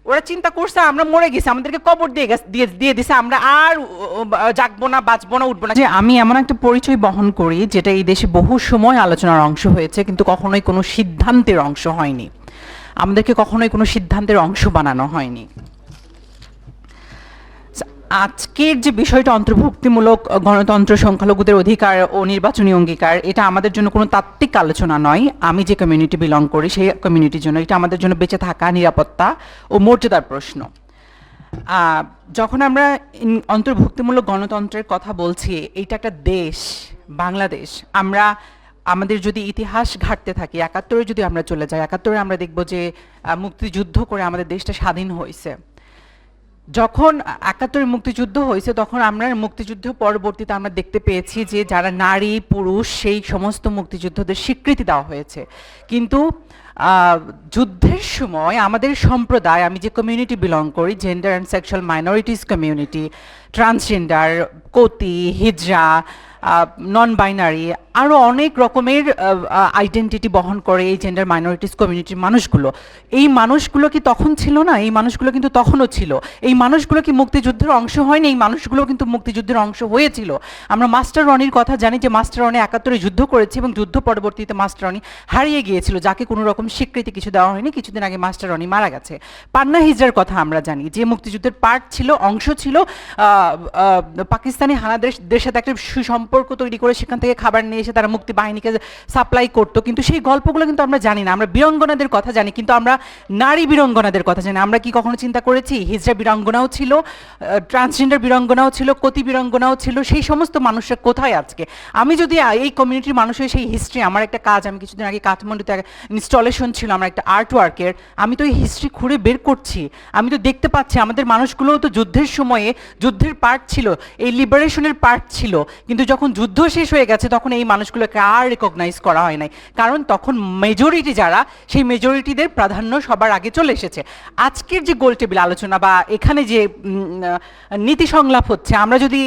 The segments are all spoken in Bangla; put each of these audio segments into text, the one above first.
ওরা চিন্তা করছে আমরা মরে গেছি, আমাদেরকে কবর দিয়ে দিছে, আমরা আর জাগবো না, বাঁচবো না, উঠবো না। যে আমি এমন একটা পরিচয় বহন করি যেটা এই দেশে বহু সময় আলোচনার অংশ হয়েছে, কিন্তু কখনোই কোনো সিদ্ধান্তের অংশ হয়নি। আমাদেরকে কখনোই কোনো সিদ্ধান্তের অংশ বানানো হয়নি। আজকের যে বিষয়টা অন্তর্ভুক্তিমূলক গণতন্ত্র, সংখ্যালঘুদের অধিকার ও নির্বাচনী অঙ্গীকার, এটা আমাদের জন্য কোনো তাত্ত্বিক আলোচনা নয়। আমি যে কমিউনিটি বিলং করি সেই কমিউনিটির জন্য এটা আমাদের জন্য বেঁচে থাকা, নিরাপত্তা ও মর্যাদার প্রশ্ন। যখন আমরা অন্তর্ভুক্তিমূলক গণতন্ত্রের কথা বলছি, এইটা একটা দেশ, বাংলাদেশ। আমরা আমাদের যদি ইতিহাস ঘাঁটতে থাকি, ৭১-এ যদি আমরা চলে যাই, ৭১-এ আমরা দেখব যে মুক্তিযুদ্ধ করে আমাদের দেশটা স্বাধীন হয়েছে। যখন ৭১-এর মুক্তিযুদ্ধ হয়েছে তখন আমরা মুক্তিযুদ্ধ পরবর্তীতে আমরা দেখতে পেয়েছি যে যারা নারী পুরুষ সেই সমস্ত মুক্তিযুদ্ধদের স্বীকৃতি দেওয়া হয়েছে, কিন্তু যুদ্ধের সময় আমাদের সম্প্রদায়, আমি যে কমিউনিটি বিলং করি, gender and sexual minorities community, transgender, kothi, hijra, non binary, আরও অনেক রকমের আইডেন্টিটি বহন করে এই জেন্ডার মাইনরিটিস কমিউনিটির মানুষগুলো। এই মানুষগুলো কি তখন ছিল না? এই মানুষগুলো কিন্তু তখনও ছিল। এই মানুষগুলো কি মুক্তিযুদ্ধের অংশ হয়নি? এই মানুষগুলো কিন্তু মুক্তিযুদ্ধের অংশ হয়েছিল। আমরা মাস্টার রনির কথা জানি যে মাস্টার রনি ৭১-এ যুদ্ধ করেছে এবং যুদ্ধ পরবর্তীতে মাস্টার রনি হারিয়ে গিয়েছিল, যাকে কোনো রকম স্বীকৃতি কিছু দেওয়া হয়নি। কিছুদিন আগে মাস্টার রনি মারা গেছে। পান্না হিজড়ার কথা আমরা জানি, যে মুক্তিযুদ্ধের পার্ট ছিল, অংশ ছিল, পাকিস্তানি হানাদারদের সাথে একটা সুসম্পর্ক তৈরি করে সেখান থেকে খাবার নিয়ে এসে তারা মুক্তি বাহিনীকে সাপ্লাই করতো, কিন্তু সেই গল্পগুলো কিন্তু আমরা জানি না। আমরা বীরাঙ্গনাদের কথা জানি, কিন্তু আমরা নারী বীরাঙ্গনাদের কথা জানি। আমরা কি কখনো চিন্তা করেছি হিজড়া বীরাঙ্গনাও ছিল, ট্রান্সজেন্ডার বীরাঙ্গনাও ছিল, কোতি বীরাঙ্গনাও ছিল? সেই সমস্ত মানুষরা কোথায় আজকে? আমি যদি এই কমিউনিটির মানুষের সেই হিস্ট্রি, আমার একটা কাজ, আমি কিছুদিন আগে কাঠমান্ডুতে ইনস্টলেশন ছিল আমার একটা আর্ট ওয়ার্কের, আমি তো এই হিস্ট্রি খুঁড়ে বের করছি। আমি তো দেখতে পাচ্ছি আমাদের মানুষগুলোও তো যুদ্ধের সময়ে যুদ্ধের পার্ট ছিল, এই লিবারেশনের পার্ট ছিল, কিন্তু যখন যুদ্ধ শেষ হয়ে গেছে তখন এই মানুষগুলোকে আর রেকগনাইজ করা হয় নাই, কারণ তখন মেজরিটি যারা, সেই মেজরিটিদের প্রাধান্য সবার আগে চলে এসেছে। আজকের যে গোল টেবিল আলোচনা বা এখানে যে নীতি সংলাপ হচ্ছে, আমরা যদি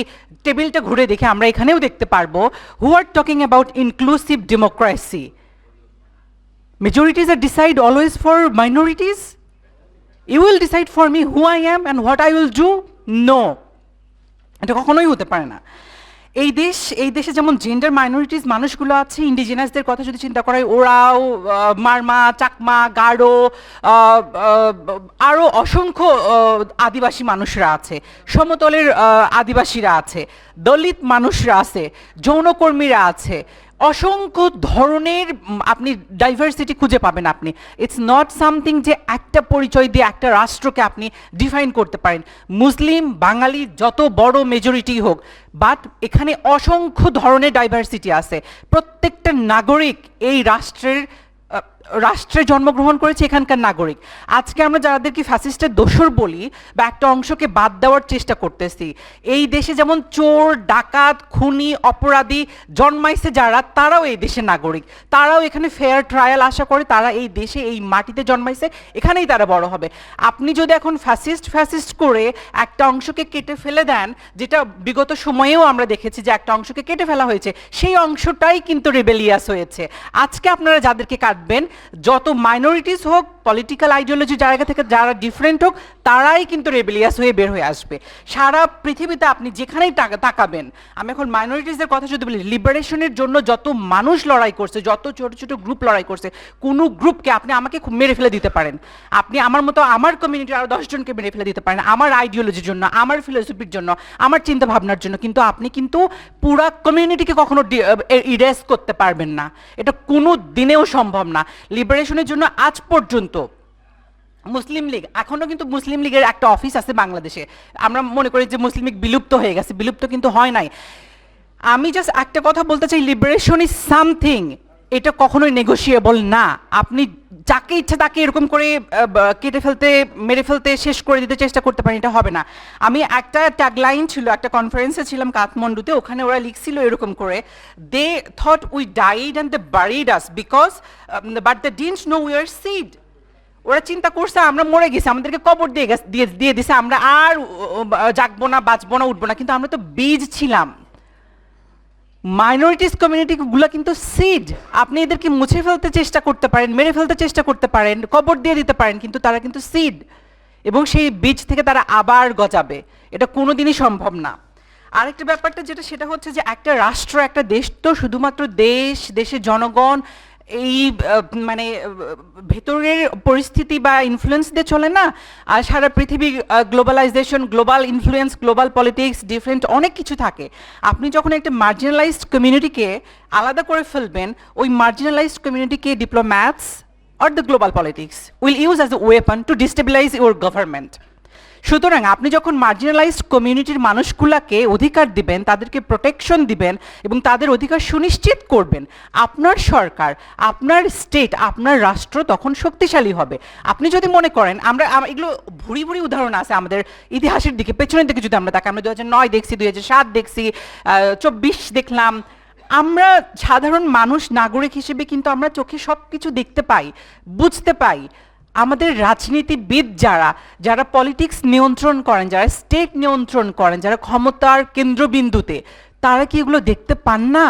টেবিলটা ঘুরে দেখি আমরা এখানেও দেখতে পারবো who are talking about inclusive democracy. Majorities are decide always for minorities? You will decide for me who I am and what I will do? No, এটা কখনোই হতে পারে না। এই দেশে যেমন জেন্ডার মাইনরিটিস মানুষগুলো আছে, ইন্ডিজিনাসদের কথা যদি চিন্তা করা হয়, ওরাও, মারমা, চাকমা, গারো, আরও অসংখ্য আদিবাসী মানুষরা আছে, সমতলের আদিবাসীরা আছে, দলিত মানুষরা আছে, যৌনকর্মীরা আছে, অসংখ্য ধরনের আপনি ডাইভার্সিটি খুঁজে পাবেন। আপনি ইটস নট সামথিং যে একটা পরিচয় দিয়ে একটা রাষ্ট্রকে আপনি ডিফাইন করতে পারেন। মুসলিম, বাঙালি, যত বড় মেজরিটি হোক, বাট এখানে অসংখ্য ধরনের ডাইভার্সিটি আছে। প্রত্যেকটা নাগরিক এই রাষ্ট্রে জন্মগ্রহণ করেছে, এখানকার নাগরিক। আজকে আমরা যাদেরকে ফ্যাসিস্টের দোসর বলি বা একটা অংশকে বাদ দেওয়ার চেষ্টা করতেছি, এই দেশে যেমন চোর, ডাকাত, খুনি, অপরাধী জন্মাইছে যারা, তারাও এই দেশের নাগরিক, তারাও এখানে ফেয়ার ট্রায়াল আশা করে, তারা এই দেশে এই মাটিতে জন্মাইছে, এখানেই তারা বড় হবে। আপনি যদি এখন ফ্যাসিস্ট করে একটা অংশকে কেটে ফেলে দেন, যেটা বিগত সময়েও আমরা দেখেছি যে একটা অংশকে কেটে ফেলা হয়েছে, সেই অংশটাই কিন্তু রেবেলিয়াস হয়েছে। আজকে আপনারা যাদেরকে কাটবেন, যত মাইনরিটিস হোক, পলিটিক্যাল আইডিওলজি জায়গা থেকে যারা ডিফারেন্ট হোক, তারাই কিন্তু রেবেলিয়াস হয়ে বের হয়ে আসবে। সারা পৃথিবীতে আপনি যেখানেই তাকাবেন, আমি এখন মাইনরিটিসদের কথা যদি বলি, লিবারেশনের জন্য যত মানুষ লড়াই করছে, যত ছোট ছোট গ্রুপ লড়াই করছে, কোনো গ্রুপকে আপনি আমাকে খুব মেরে ফেলে দিতে পারেন, আপনি আমার মতো আমার কমিউনিটির আরও 10 জনকে মেরে ফেলে দিতে পারেন, আমার আইডিওলজির জন্য, আমার ফিলোসফির জন্য, আমার চিন্তা ভাবনার জন্য, কিন্তু আপনি কিন্তু পুরা কমিউনিটিকে কখনো ইরেজ করতে পারবেন না। এটা কোনো দিনেও সম্ভব না। লিবারেশনের জন্য আজ পর্যন্ত মুসলিম লীগ, এখনো কিন্তু মুসলিম লীগের একটা অফিস আছে বাংলাদেশে। আমরা মনে করি যে মুসলিম লীগ বিলুপ্ত হয়ে গেছে, বিলুপ্ত কিন্তু হয় নাই। আমি জাস্ট একটা কথা বলতে চাই, লিবারেশন ইজ সামথিং, এটা কখনোই নেগোশিয়েবল না। আপনি যাকে ইচ্ছা তাকে এরকম করে কেটে ফেলতে, মেরে ফেলতে, শেষ করে দিতে চেষ্টা করতে পারেন, এটা হবে না। আমি একটা ট্যাগলাইন ছিল, একটা কনফারেন্সে ছিলাম কাঠমান্ডুতে, ওখানে ওরা লিখছিল এরকম করে, they thought we died and they buried us because but they didn't know we are seed. ওরা চিন্তা করছে আমরা মরে গেছি, আমাদেরকে কবর দিয়ে দিছে, আমরা আর জাগবো না, বাঁচবো না, উঠবো না, কিন্তু আমরা তো বীজ ছিলাম। মাইনরিটিস কমিউনিটিগুলো কিন্তু সিড। আপনি এদেরকে মুছে ফেলতে চেষ্টা করতে পারেন, মেরে ফেলতে চেষ্টা করতে পারেন, কবর দিয়ে দিতে পারেন, কিন্তু তারা কিন্তু সিড। এবং সেই বীজ থেকে তারা আবার গজাবে, এটা কোনোদিনই সম্ভব না। আরেকটা ব্যাপারটা যেটা, সেটা হচ্ছে যে একটা রাষ্ট্র, একটা দেশ তো শুধুমাত্র দেশের জনগণ এই মানে ভেতরের পরিস্থিতি বা ইনফ্লুয়েন্স দিয়ে চলে না, আর সারা পৃথিবী globalisation, global influence, global politics, different অনেক কিছু থাকে। আপনি যখন একটা মার্জিনালাইজড কমিউনিটিকে আলাদা করে ফেলবেন, ওই মার্জিনালাইজড কমিউনিটিকে diplomats or the global politics will use as a weapon to destabilize your government. সুতরাং আপনি যখন মার্জিনালাইজড কমিউনিটির মানুষগুলোকে অধিকার দিবেন, তাদেরকে প্রোটেকশন দিবেন এবং তাদের অধিকার সুনিশ্চিত করবেন, আপনার সরকার, আপনার স্টেট, আপনার রাষ্ট্র তখন শক্তিশালী হবে। আপনি যদি মনে করেন, আমরা এগুলো ভুরি ভুরি উদাহরণ আছে আমাদের ইতিহাসের দিকে, পেছনের দিকে যদি আমরা তাকাই, আমরা 2009 দেখছি, 2007 দেখছি, 24 দেখলাম। আমরা সাধারণ মানুষ, নাগরিক হিসেবে কিন্তু আমরা চোখে সব কিছু দেখতে পাই, বুঝতে পাই। আমাদের রাজনীতিবিদ যারা পলিটিক্স নিয়ন্ত্রণ করেন, যারা স্টেট নিয়ন্ত্রণ করেন, যারা ক্ষমতার কেন্দ্রবিন্দুতে, তারা কি এগুলো দেখতে পান না?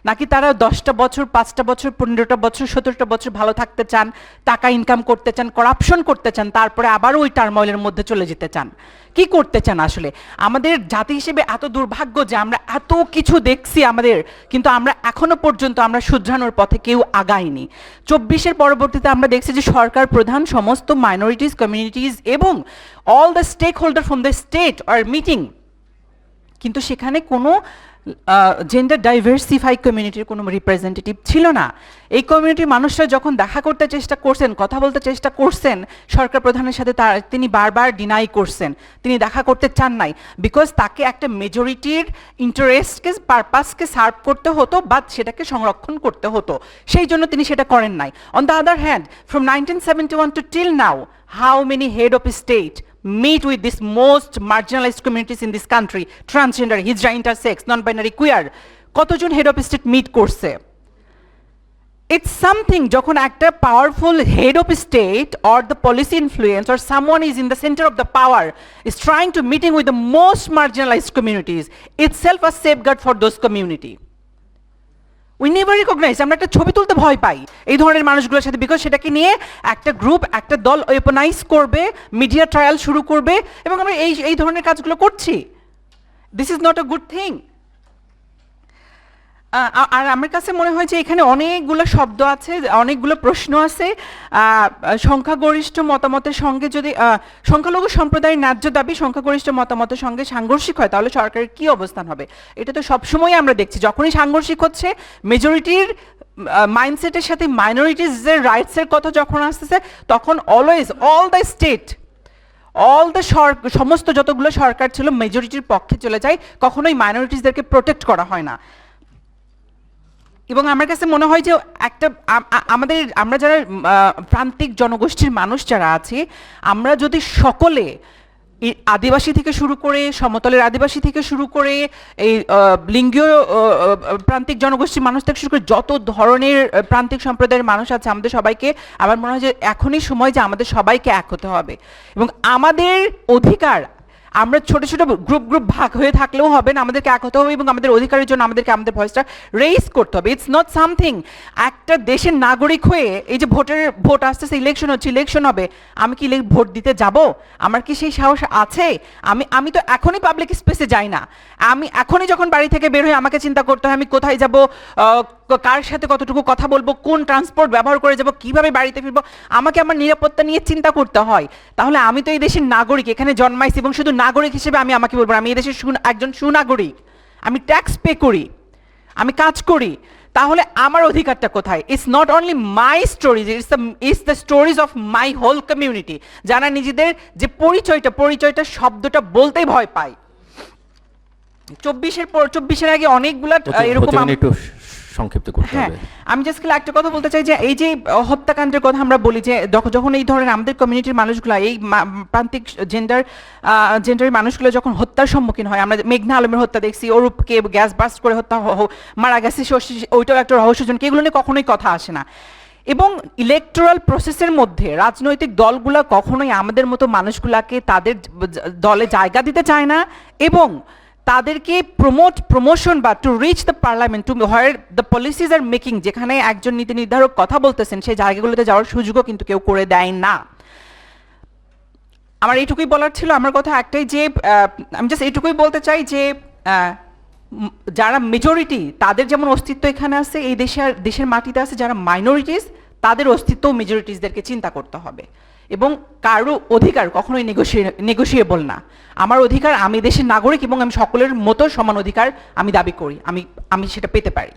নাকি তারা 10টা বছর, 5টা বছর, 15টা বছর, 17টা বছর ভালো থাকতে চান, টাকা ইনকাম করতে চান, করাপশন করতে চান, তারপরে আবার ওই টার্ময়েলের মধ্যে চলে যেতে চান? কি করতে চান আসলে? আমাদের জাতি হিসেবে এত দুর্ভাগ্য যে আমরা এত কিছু দেখছি আমাদের, কিন্তু আমরা এখনো পর্যন্ত আমরা শুধরানোর পথে কেউ আগাইনি। 24-এর পরবর্তীতে আমরা দেখছি যে সরকার প্রধান সমস্ত মাইনরিটিস, কমিউনিটিস এবং all the stakeholder from the state are meeting, কিন্তু সেখানে কোনো জেন্ডার ডাইভার্সিফাই কমিউনিটির কোনো রিপ্রেজেন্টেটিভ ছিল না। এই কমিউনিটির মানুষরা যখন দেখা করতে চেষ্টা করছেন, কথা বলতে চেষ্টা করছেন সরকার প্রধানের সাথে, তিনি বারবার ডিনাই করছেন, তিনি দেখা করতে চান নাই, বিকজ তাকে একটা মেজরিটির ইন্টারেস্টকে, পারপাসকে সার্ভ করতে হতো বা সেটাকে সংরক্ষণ করতে হতো, সেই জন্য তিনি সেটা করেন নাই। On the other hand, from 1971 to till now, how many head of state meet with these most marginalized communities in this country, transgender, hijra, intersex, non-binary, queer? কতজন হেড অফ স্টেট মিট করছে? It's something যখন একটা powerful head of state or the policy influence or someone is in the center of the power is trying to meeting with the most marginalized communities, itself a safeguard for those community. We never recognise. আমরা একটা ছবি তুলতে ভয় পাই এই ধরনের মানুষগুলোর সাথে, বিকজ সেটাকে নিয়ে একটা গ্রুপ, একটা দল ওয়েপনাইজ করবে, মিডিয়া ট্রায়াল শুরু করবে, এবং আমরা এই ধরনের কাজগুলো করছি। This is not a good thing. আর আমার কাছে মনে হয় যে এখানে অনেকগুলো শব্দ আছে, অনেকগুলো প্রশ্ন আছে। সংখ্যাগরিষ্ঠ মতামতের সঙ্গে যদি সংখ্যালঘু সম্প্রদায়ের ন্যায্য দাবি সংখ্যাগরিষ্ঠ মতামতের সঙ্গে সাংঘর্ষিক হয়, তাহলে সরকারের কি অবস্থান হবে? এটা তো সবসময় আমরা দেখছি, যখনই সাংঘর্ষিক হচ্ছে, মেজরিটির মাইন্ডসেটের সাথে মাইনরিটিজের রাইটসের কথা যখন আসতেছে, তখন অলওয়েজ অল দ্য স্টেট, সমস্ত যতগুলো সরকার ছিল মেজরিটির পক্ষে চলে যায়, কখনোই মাইনরিটিসদেরকে প্রোটেক্ট করা হয় না। এবং আমার কাছে মনে হয় যে একটা আমরা যারা প্রান্তিক জনগোষ্ঠীর মানুষ যারা আছি, আমরা যদি সকলে আদিবাসী থেকে শুরু করে, সমতলের আদিবাসী থেকে শুরু করে, এই লিঙ্গীয় প্রান্তিক জনগোষ্ঠীর মানুষ থেকে শুরু করে যত ধরনের প্রান্তিক সম্প্রদায়ের মানুষ আছে, আমাদের সবাইকে, আমার মনে হয় যে এখনই সময় যে আমাদের সবাইকে এক হতে হবে এবং আমাদের অধিকার, আমরা ছোট ছোট গ্রুপ ভাগ হয়ে থাকলেও হবে না, আমাদেরকে এক হতে হবে এবং আমাদের অধিকারের জন্য আমাদেরকে আমাদের ভয়েসটা রেইজ করতে হবে। ইটস নট সামথিং, একটা দেশের নাগরিক হয়ে এই যে ভোট আসতেছে, ইলেকশন হচ্ছে, ইলেকশন হবে, আমি কি ভোট দিতে যাব? আমার কি সেই সাহস আছে? আমি তো এখনই পাবলিক স্পেসে যাই না, আমি এখনই যখন বাড়ি থেকে বের হই আমাকে চিন্তা করতে হয় আমি কোথায় যাব, কার সাথে কতটুকু কথা বলবো, কোন ট্রান্সপোর্ট ব্যবহার করে যাব, কিভাবে বাড়িতে ফিরবো, আমাকে আমার নিরাপত্তা নিয়ে চিন্তা করতে হয়। তাহলে আমি তো এই দেশের নাগরিক, এখানে জন্মাইছি, এবং শুধু নাগরিক হিসেবে আমি আমাকে বলবো আমি এই দেশের একজন সুনাগরিক, আমি ট্যাক্স পে করি, আমি কাজ করি, তাহলে আমার অধিকারটা কোথায়? It's not only my stories, it's the stories of my whole community, যারা নিজেদের যে পরিচয়টা শব্দটা বলতেই ভয় পায়। 24-এর আগে অনেকগুলা এরকম, সংক্ষিপ্ত করতে হবে। আমি জাস্ট একটা কথা বলতে চাই যে এই যে হত্যাকাণ্ডের কথা আমরা বলি, যে যখন এই ধরনের আমাদের কমিউনিটির মানুষগুলো, এই প্রান্তিক জেন্ডারের মানুষগুলো যখন হত্যার সম্মুখীন হয়, আমরা মেঘনা আলমের হত্যা দেখছি, অরূপকে গ্যাস বাস্ট করে হত্যা মারা গেছে, ওইটাও একটা রহস্যজনক, এগুলো নিয়ে কখনোই কথা আসে না। এবং ইলেকটোরাল প্রসেসের মধ্যে রাজনৈতিক দলগুলো কখনোই আমাদের মতো মানুষগুলাকে তাদের দলে জায়গা দিতে চায় না, এবং তাদেরকে প্রমোশন বা to reach the parliament, to where the policies are making, যেখানে একজন নীতি নির্ধারক কথা বলতেছেন, সেই জায়গাগুলোতে যাওয়ার সুযোগও কিন্তু কেউ করে দেয় না। আমার এইটুকুই বলার ছিল। আমার কথা একটাই যে আমি জাস্ট এইটুকুই বলতে চাই যে যারা মেজরিটি তাদের যেমন অস্তিত্ব এখানে আছে, এই দেশের মাটিতে আছে, যারা মাইনরিটিস তাদের অস্তিত্ব মেজরিটিসদেরকে চিন্তা করতে হবে। এবং কারো অধিকার কখনোই নেগোশিয়েবল না। আমার অধিকার, আমি দেশের নাগরিক এবং আমি সকলের মতো সমান অধিকার আমি দাবি করি, আমি সেটা পেতে পারি।